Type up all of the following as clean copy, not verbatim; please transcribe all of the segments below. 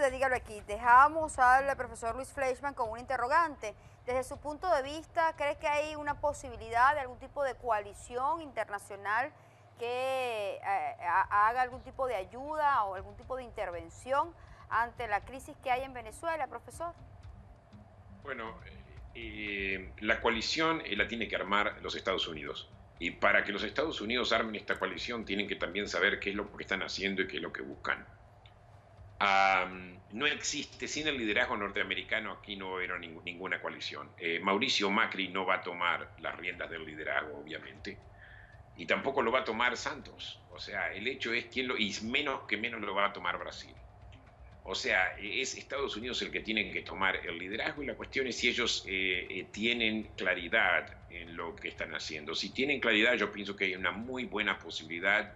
Dígalo aquí, dejábamos al profesor Luis Fleischmann con un interrogante. Desde su punto de vista, ¿cree que hay una posibilidad de algún tipo de coalición internacional que haga algún tipo de ayuda o algún tipo de intervención ante la crisis que hay en Venezuela, profesor? Bueno, la coalición la tiene que armar los Estados Unidos. Y para que los Estados Unidos armen esta coalición, tienen que también saber qué es lo que están haciendo y qué es lo que buscan. No existe, sin el liderazgo norteamericano aquí no va a haber ninguna coalición. Mauricio Macri no va a tomar las riendas del liderazgo, obviamente, y tampoco lo va a tomar Santos. O sea, el hecho es quién lo, y menos que menos lo va a tomar Brasil. O sea, es Estados Unidos el que tiene que tomar el liderazgo y la cuestión es si ellos tienen claridad en lo que están haciendo. Si tienen claridad, yo pienso que hay una muy buena posibilidad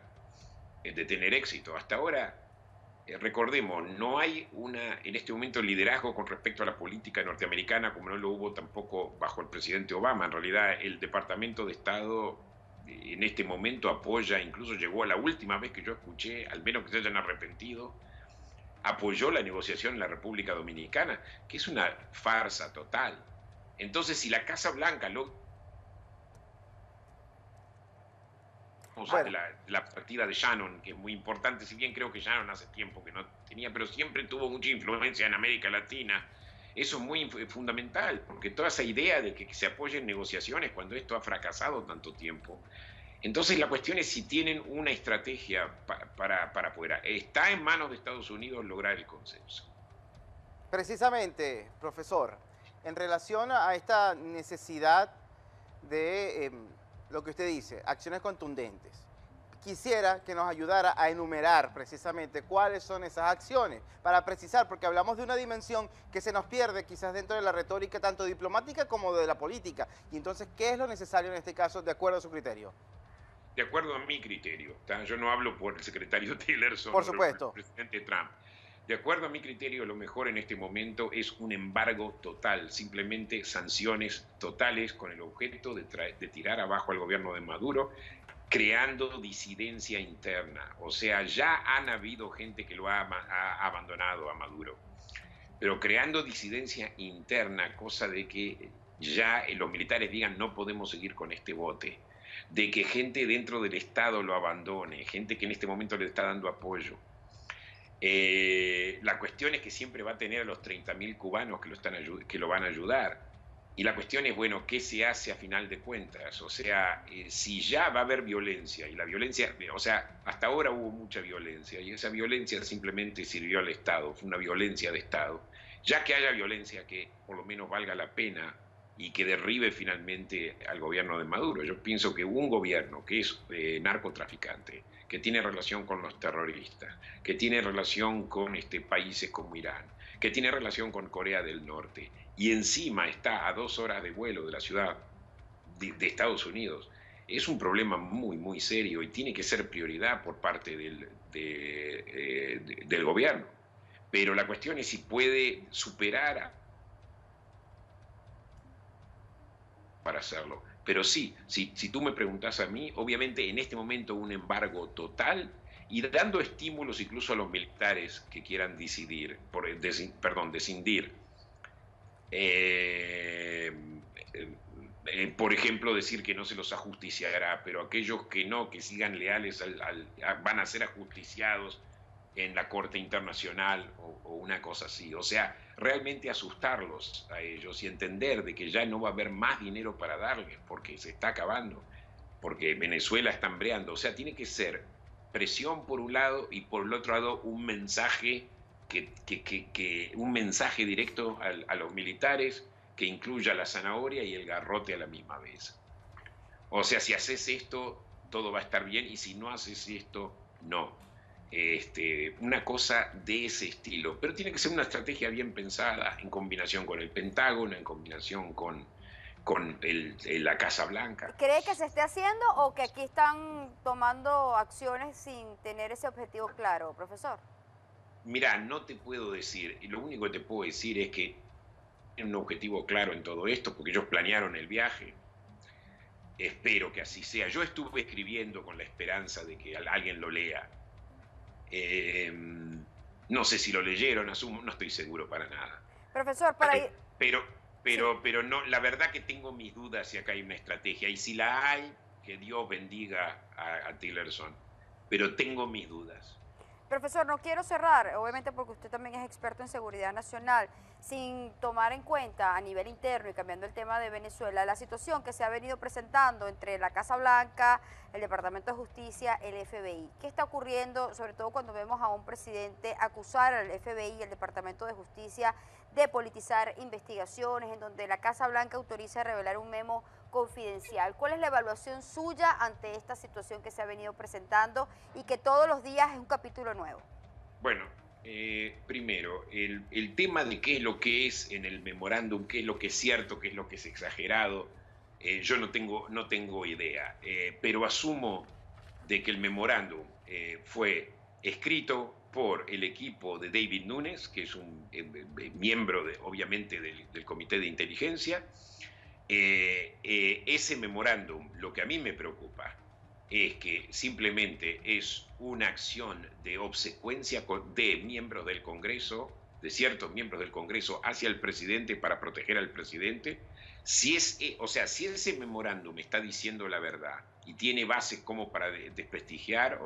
de tener éxito. Hasta ahora, recordemos, no hay en este momento liderazgo con respecto a la política norteamericana como no lo hubo tampoco bajo el presidente Obama. En realidad, el Departamento de Estado en este momento apoya, incluso llegó a la última vez que yo escuché, al menos que se hayan arrepentido, apoyó la negociación en la República Dominicana, que es una farsa total. Entonces, si la Casa Blanca de Bueno, la partida de Shannon, que es muy importante, si bien creo que Shannon hace tiempo que no tenía, pero siempre tuvo mucha influencia en América Latina. Eso es muy fundamental, porque toda esa idea de que se apoyen negociaciones cuando esto ha fracasado tanto tiempo. Entonces la cuestión es si tienen una estrategia para poder. Está en manos de Estados Unidos lograr el consenso. Precisamente, profesor, en relación a esta necesidad de lo que usted dice, acciones contundentes, quisiera que nos ayudara a enumerar precisamente cuáles son esas acciones, para precisar, porque hablamos de una dimensión que se nos pierde quizás dentro de la retórica tanto diplomática como de la política. Y entonces, ¿qué es lo necesario en este caso de acuerdo a su criterio? De acuerdo a mi criterio, yo no hablo por el secretario Tillerson Por o por el supuesto. presidente Trump. De acuerdo a mi criterio, lo mejor en este momento es un embargo total, simplemente sanciones totales con el objeto de tirar abajo al gobierno de Maduro, creando disidencia interna. O sea, ya han habido gente que lo ha abandonado a Maduro, pero creando disidencia interna, cosa de que ya los militares digan no podemos seguir con este bote, de que gente dentro del Estado lo abandone, gente que en este momento le está dando apoyo. La cuestión es que siempre va a tener a los 30.000 cubanos que lo van a ayudar. Y la cuestión es, bueno, ¿qué se hace a final de cuentas? O sea, si ya va a haber violencia, y la violencia, o sea, hasta ahora hubo mucha violencia, y esa violencia simplemente sirvió al Estado, fue una violencia de Estado. Ya que haya violencia que por lo menos valga la pena y que derribe finalmente al gobierno de Maduro. Yo pienso que un gobierno que es narcotraficante, que tiene relación con los terroristas, que tiene relación con países como Irán, que tiene relación con Corea del Norte, y encima está a 2 horas de vuelo de la ciudad de Estados Unidos, es un problema muy, muy serio y tiene que ser prioridad por parte del gobierno. Pero la cuestión es si puede superar para hacerlo. Pero sí, si tú me preguntas a mí, obviamente en este momento un embargo total y dando estímulos incluso a los militares que quieran descindir. Eh, por ejemplo, decir que no se los ajusticiará, pero aquellos que no, que sigan leales van a ser ajusticiados en la Corte Internacional o una cosa así. O sea, realmente asustarlos a ellos y entender de que ya no va a haber más dinero para darles porque se está acabando, porque Venezuela está hambreando. O sea, tiene que ser presión por un lado y por el otro lado un mensaje un mensaje directo a los militares que incluya la zanahoria y el garrote a la misma vez. O sea, si haces esto, todo va a estar bien, y si no haces esto, no. Una cosa de ese estilo. Pero tiene que ser una estrategia bien pensada, en combinación con el Pentágono, en combinación con la Casa Blanca. ¿cree que se esté haciendo o que aquí están tomando acciones sin tener ese objetivo claro, profesor? Mirá, no te puedo decir, y lo único que te puedo decir es que tienen un objetivo claro en todo esto, porque ellos planearon el viaje. Espero que así sea. Yo estuve escribiendo con la esperanza de que alguien lo lea. Eh, No sé si lo leyeron, asumo, no estoy seguro para nada. Profesor, para ir... Pero no, la verdad que tengo mis dudas si acá hay una estrategia. Y si la hay, que Dios bendiga a Tillerson. Pero tengo mis dudas. Profesor, no quiero cerrar, obviamente porque usted también es experto en seguridad nacional, sin tomar en cuenta a nivel interno y cambiando el tema de Venezuela, la situación que se ha venido presentando entre la Casa Blanca, el Departamento de Justicia, el FBI. ¿Qué está ocurriendo, sobre todo cuando vemos a un presidente acusar al FBI y al Departamento de Justicia de politizar investigaciones, en donde la Casa Blanca autoriza revelar un memo confidencial? ¿Cuál es la evaluación suya ante esta situación que se ha venido presentando y que todos los días es un capítulo nuevo? Bueno, primero, el tema de qué es lo que es en el memorándum, qué es lo que es cierto, qué es lo que es exagerado, yo no tengo idea, pero asumo de que el memorándum fue escrito por el equipo de David Nunes, que es un miembro, obviamente, del Comité de Inteligencia. Ese memorándum, lo que a mí me preocupa es que simplemente es una acción de obsecuencia de miembros del Congreso, de ciertos miembros del Congreso hacia el presidente para proteger al presidente. Si ese memorándum está diciendo la verdad y tiene bases como para desprestigiar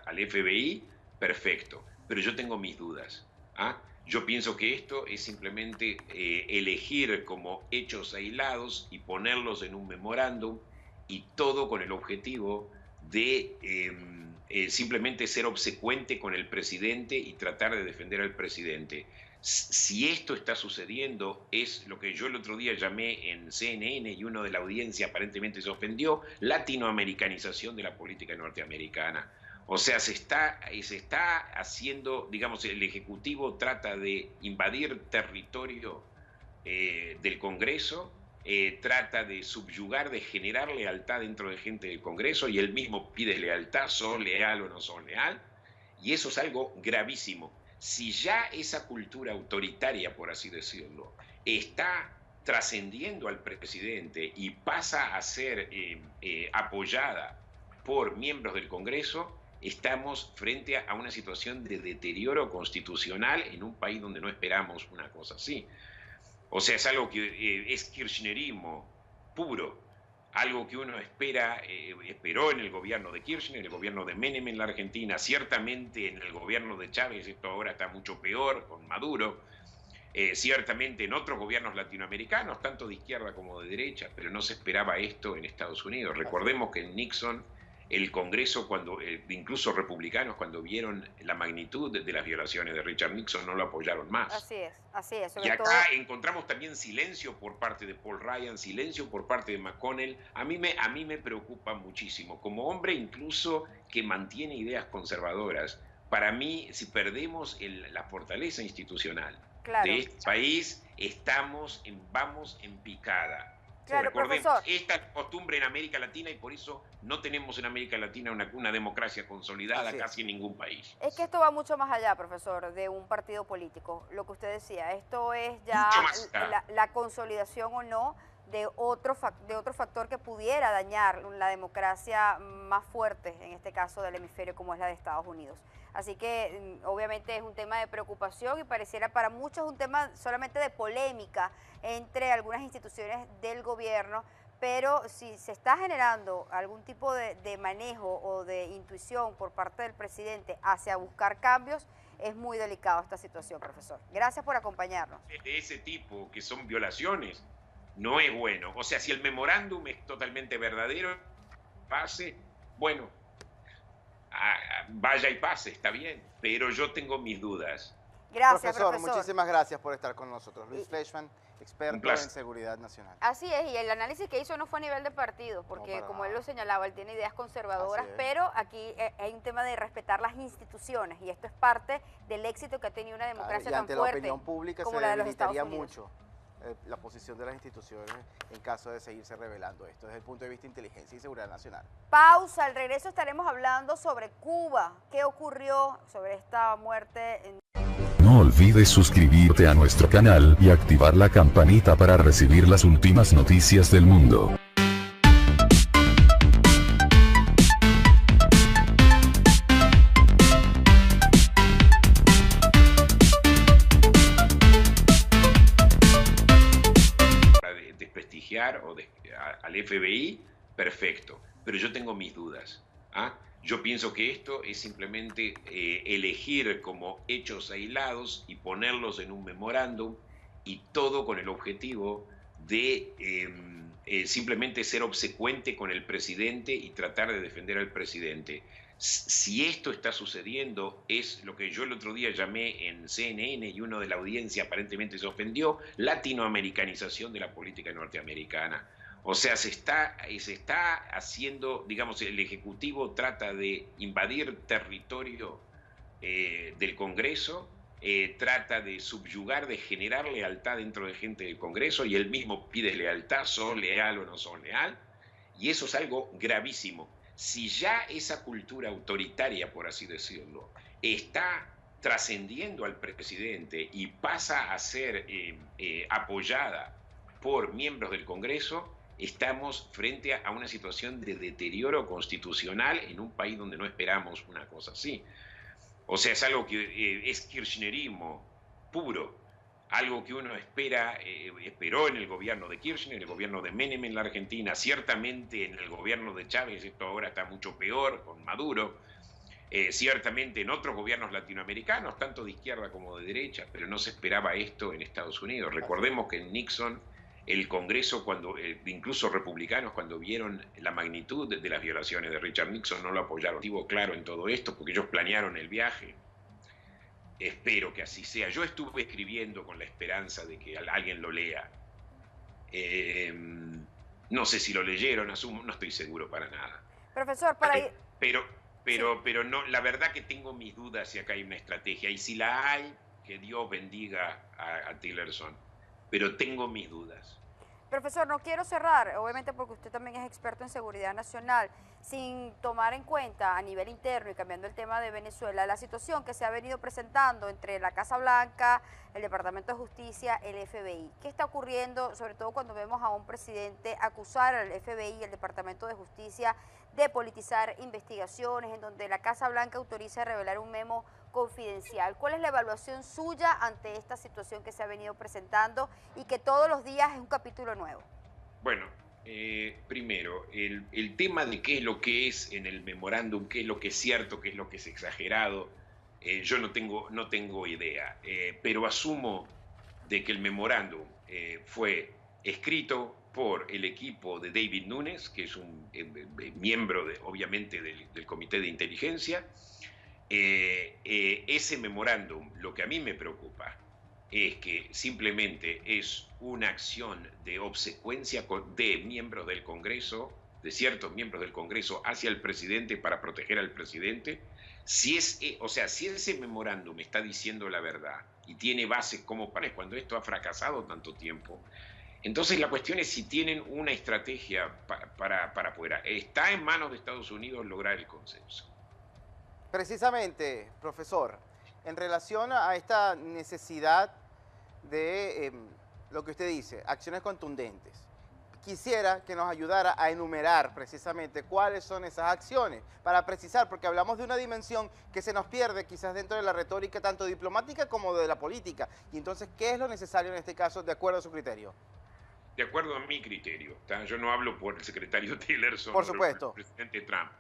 al FBI, perfecto, pero yo tengo mis dudas. Yo pienso que esto es simplemente elegir como hechos aislados y ponerlos en un memorándum, y todo con el objetivo de simplemente ser obsecuente con el presidente y tratar de defender al presidente. Si esto está sucediendo, es lo que yo el otro día llamé en CNN, y uno de la audiencia aparentemente se ofendió, latinoamericanización de la política norteamericana. O sea, se está haciendo, digamos, el Ejecutivo trata de invadir territorio del Congreso, trata de subyugar, de generar lealtad dentro de gente del Congreso, y él mismo pide lealtad, ¿son leal o no son leal? Y eso es algo gravísimo. Si ya esa cultura autoritaria, por así decirlo, está trascendiendo al presidente y pasa a ser apoyada por miembros del Congreso, estamos frente a una situación de deterioro constitucional en un país donde no esperamos una cosa así. O sea, es algo que es kirchnerismo puro, algo que uno esperó en el gobierno de Kirchner, en el gobierno de Menem en la Argentina, ciertamente en el gobierno de Chávez, esto ahora está mucho peor con Maduro, ciertamente en otros gobiernos latinoamericanos, tanto de izquierda como de derecha, pero no se esperaba esto en Estados Unidos. Recordemos que en Nixon, el Congreso, incluso republicanos, cuando vieron la magnitud de las violaciones de Richard Nixon, no lo apoyaron más. Así es. Y acá encontramos también silencio por parte de Paul Ryan, silencio por parte de McConnell. A mí me preocupa muchísimo. Como hombre incluso que mantiene ideas conservadoras, para mí, si perdemos la fortaleza institucional de este país, vamos en picada. Claro, recordemos, profesor. Esta costumbre en América Latina, y por eso no tenemos en América Latina una democracia consolidada casi en ningún país. Es que esto va mucho más allá, profesor, de un partido político. Lo que usted decía, esto es ya la consolidación o no de otro factor que pudiera dañar la democracia más fuerte, en este caso del hemisferio, como es la de Estados Unidos. Así que obviamente es un tema de preocupación y pareciera para muchos un tema solamente de polémica entre algunas instituciones del gobierno, pero si se está generando algún tipo de manejo o de intuición por parte del presidente hacia buscar cambios, es muy delicado esta situación, profesor. Gracias por acompañarnos. De ese tipo, que son violaciones, no es bueno. O sea, si el memorándum es totalmente verdadero, pase, bueno, vaya y pase, está bien, pero yo tengo mis dudas. Gracias, profesor. Muchísimas gracias por estar con nosotros. Luis Fleischmann, experto en seguridad nacional. Así es, y el análisis que hizo no fue a nivel de partido, porque como él lo señalaba, él tiene ideas conservadoras, pero aquí hay un tema de respetar las instituciones, y esto es parte del éxito que ha tenido una democracia tan fuerte. Y ante la opinión pública como se la de los debilitaría Estados Unidos mucho la posición de las instituciones en caso de seguirse revelando esto desde el punto de vista de inteligencia y seguridad nacional. Pausa, al regreso estaremos hablando sobre Cuba, qué ocurrió sobre esta muerte No olvides suscribirte a nuestro canal y activar la campanita para recibir las últimas noticias del mundo. investigar al FBI, perfecto, pero yo tengo mis dudas. ¿Ah? Yo pienso que esto es simplemente elegir como hechos aislados y ponerlos en un memorándum, y todo con el objetivo de simplemente ser obsecuente con el presidente y tratar de defender al presidente. Si esto está sucediendo, es lo que yo el otro día llamé en CNN, y uno de la audiencia aparentemente se ofendió, latinoamericanización de la política norteamericana. O sea, se está haciendo, digamos, el Ejecutivo trata de invadir territorio del Congreso, trata de subyugar, de generar lealtad dentro de gente del Congreso, y él mismo pide lealtad, ¿sos leal o no sos leal? Y eso es algo gravísimo. Si ya esa cultura autoritaria, por así decirlo, está trascendiendo al presidente y pasa a ser apoyada por miembros del Congreso, estamos frente a una situación de deterioro constitucional en un país donde no esperamos una cosa así. O sea, es algo que es kirchnerismo puro, algo que uno esperó en el gobierno de Kirchner, en el gobierno de Menem en la Argentina, ciertamente en el gobierno de Chávez, esto ahora está mucho peor con Maduro, ciertamente en otros gobiernos latinoamericanos, tanto de izquierda como de derecha, pero no se esperaba esto en Estados Unidos. Recordemos que en Nixon, el Congreso, incluso republicanos, cuando vieron la magnitud de las violaciones de Richard Nixon, no lo apoyaron. Estuvo claro en todo esto, porque ellos planearon el viaje. Espero que así sea. Yo estuve escribiendo con la esperanza de que alguien lo lea. No sé si lo leyeron, asumo, no estoy seguro para nada. Profesor, para ir... Pero no, la verdad que tengo mis dudas si acá hay una estrategia. Y si la hay, que Dios bendiga a Tillerson. Pero tengo mis dudas. Profesor, no quiero cerrar, obviamente porque usted también es experto en seguridad nacional, sin tomar en cuenta a nivel interno y cambiando el tema de Venezuela, la situación que se ha venido presentando entre la Casa Blanca, el Departamento de Justicia, el FBI. ¿Qué está ocurriendo, sobre todo cuando vemos a un presidente acusar al FBI y al Departamento de Justicia de politizar investigaciones, en donde la Casa Blanca autoriza revelar un memo confidencial? ¿Cuál es la evaluación suya ante esta situación que se ha venido presentando y que todos los días es un capítulo nuevo? Bueno, primero, el tema de qué es lo que es en el memorándum, qué es lo que es cierto, qué es lo que es exagerado, yo no tengo idea, pero asumo de que el memorándum fue escrito por el equipo de David Nunes, que es un miembro, obviamente, del Comité de Inteligencia. Ese memorándum, lo que a mí me preocupa es que simplemente es una acción de obsecuencia de miembros del Congreso, de ciertos miembros del Congreso hacia el presidente para proteger al presidente. Si ese memorándum está diciendo la verdad y tiene bases como panes cuando esto ha fracasado tanto tiempo, entonces la cuestión es si tienen una estrategia para poder. Está en manos de Estados Unidos lograr el consenso. Precisamente, profesor, en relación a esta necesidad de lo que usted dice, acciones contundentes, quisiera que nos ayudara a enumerar precisamente cuáles son esas acciones, para precisar, porque hablamos de una dimensión que se nos pierde quizás dentro de la retórica tanto diplomática como de la política. Y entonces, ¿qué es lo necesario en este caso de acuerdo a su criterio? De acuerdo a mi criterio, ¿tá? Yo no hablo por el secretario Tillerson, por supuesto, por el presidente Trump.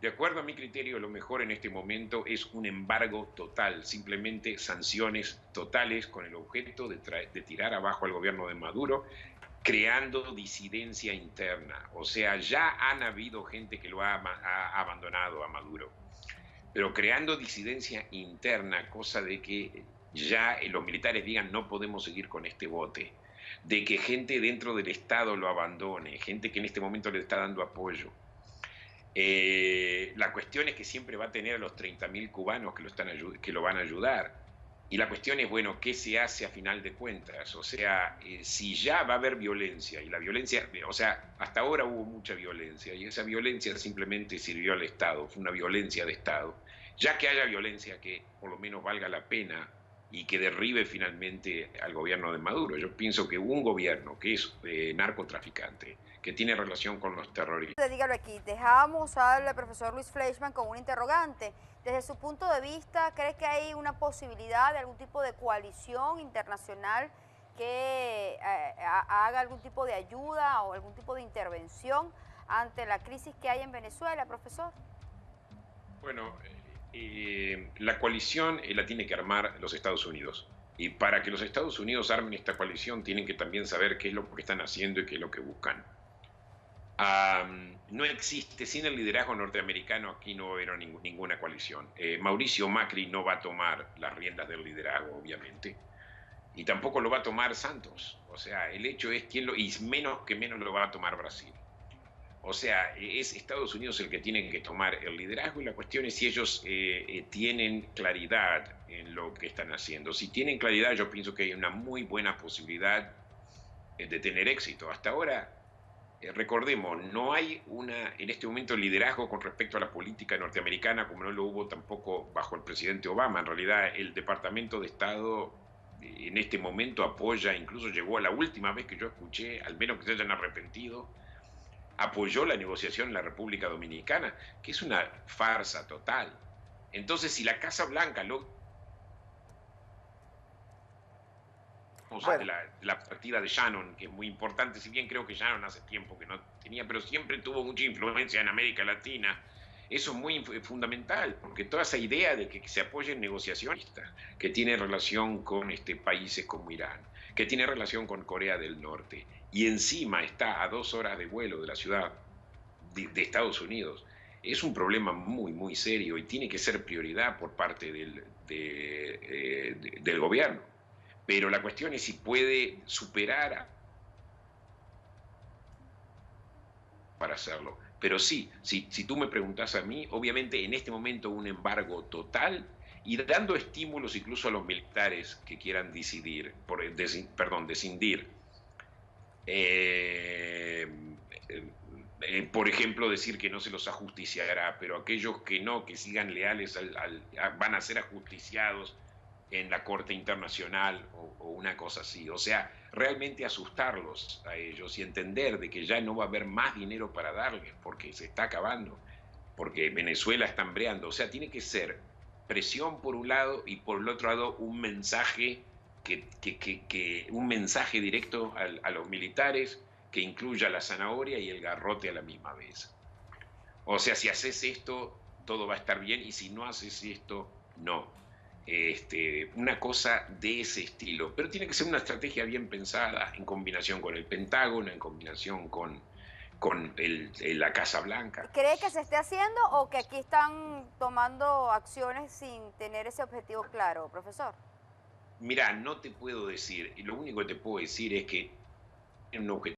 De acuerdo a mi criterio, lo mejor en este momento es un embargo total, simplemente sanciones totales con el objeto de tirar abajo al gobierno de Maduro, creando disidencia interna. O sea, ya han habido gente que lo ha abandonado a Maduro, pero creando disidencia interna, cosa de que ya los militares digan no podemos seguir con este bote, de que gente dentro del Estado lo abandone, gente que en este momento le está dando apoyo. La cuestión es que siempre va a tener a los 30.000 cubanos que lo van a ayudar. Y la cuestión es, bueno, ¿qué se hace a final de cuentas? O sea, si ya va a haber violencia, y la violencia, o sea, hasta ahora hubo mucha violencia, y esa violencia simplemente sirvió al Estado, fue una violencia de Estado. Ya que haya violencia que por lo menos valga la pena y que derribe finalmente al gobierno de Maduro. Yo pienso que un gobierno que es narcotraficante, que tiene relación con los terroristas. Dígalo aquí, dejamos al profesor Luis Fleischmann con un interrogante. Desde su punto de vista, ¿cree que hay una posibilidad de algún tipo de coalición internacional que haga algún tipo de ayuda o algún tipo de intervención ante la crisis que hay en Venezuela, profesor? Bueno, la coalición la tiene que armar los Estados Unidos. Y para que los Estados Unidos armen esta coalición tienen que también saber qué es lo que están haciendo y qué es lo que buscan. No existe, sin el liderazgo norteamericano aquí no va a haber ninguna coalición. Mauricio Macri no va a tomar las riendas del liderazgo, obviamente, y tampoco lo va a tomar Santos. O sea, el hecho es quién lo, y menos lo va a tomar Brasil. O sea, es Estados Unidos el que tiene que tomar el liderazgo y la cuestión es si ellos tienen claridad en lo que están haciendo. Si tienen claridad, yo pienso que hay una muy buena posibilidad de tener éxito. Hasta ahora, recordemos, no hay en este momento liderazgo con respecto a la política norteamericana como no lo hubo tampoco bajo el presidente Obama. En realidad, el Departamento de Estado en este momento apoya, incluso llegó a la última vez que yo escuché, al menos que se hayan arrepentido, apoyó la negociación en la República Dominicana, que es una farsa total. Entonces, si la Casa Blanca la partida de Shannon, que es muy importante, si bien creo que Shannon hace tiempo que no tenía, pero siempre tuvo mucha influencia en América Latina. Eso es muy fundamental, porque toda esa idea de que se apoyen negociacionistas, que tiene relación con países como Irán, que tiene relación con Corea del Norte, y encima está a 2 horas de vuelo de la ciudad de Estados Unidos, es un problema muy, muy serio y tiene que ser prioridad por parte del gobierno. Pero la cuestión es si puede superar para hacerlo. Pero sí, si tú me preguntas a mí, obviamente en este momento un embargo total y dando estímulos incluso a los militares que quieran descindir. Por ejemplo, decir que no se los ajusticiará, pero aquellos que no, que sigan leales van a ser ajusticiados en la Corte Internacional o una cosa así. O sea, realmente asustarlos a ellos y entender de que ya no va a haber más dinero para darles porque se está acabando, porque Venezuela está hambreando. O sea, tiene que ser presión por un lado y por el otro lado un mensaje, un mensaje directo a los militares que incluya la zanahoria y el garrote a la misma vez. O sea, si haces esto, todo va a estar bien y si no haces esto, no. Una cosa de ese estilo, pero tiene que ser una estrategia bien pensada en combinación con el Pentágono, en combinación con la Casa Blanca. ¿Cree que se esté haciendo o que aquí están tomando acciones sin tener ese objetivo claro, profesor? Mira, no te puedo decir, lo único que te puedo decir es que un objetivo